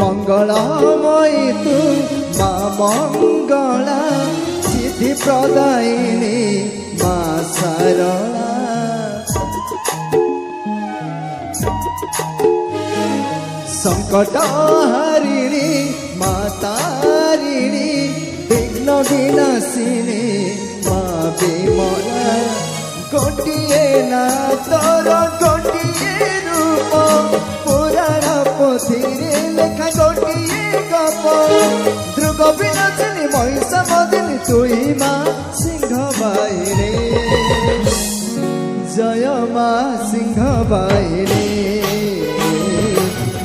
मंगलमयी तू माँ मंगला सिद्धि प्रदायिनी माँ सरला संकट हरिणी माँ तारिणी विघ्न विनाशिनी माँ विमला गोटिए ना तोर गोटिए रूप पुराण पोथिरे लेखा गोटिए गप ध्रुव विनाशिनी महिषा मदिनी तुई माँ सिंह बाहिनी जय माँ सिंह बाहिनी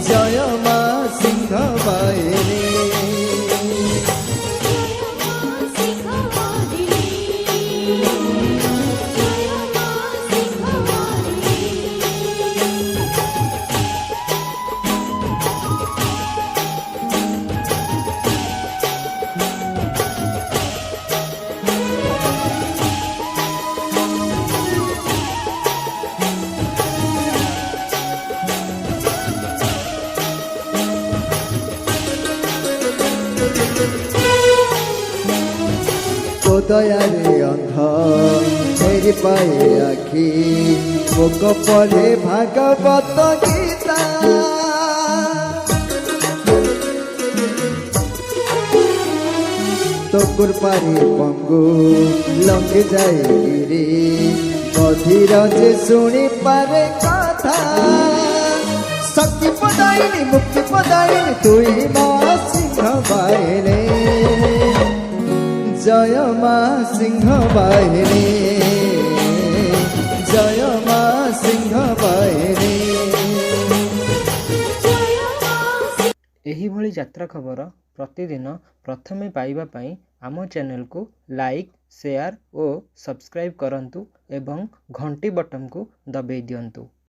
जय माँ सिंह बाहिनी दयारे अंध मेरी पाए आखि भोग पड़े भागवत गीता तो कृपारी पंगु लंघि जाए गिरी बधिर जे शुणी पारे कथा शक्ति पदायिनी मुक्ति पदायिनी तुई माँ सिंह बाहिनी जय माँ सिंह बाहिनी जय माँ सिंह बाहिनी। एही भली यात्रा खबर प्रतिदिन प्रथमे पाइबा पाई आम चैनल को लाइक शेयर और सब्सक्राइब करंतु एवं घंटी बटन को दबाई दियंतु।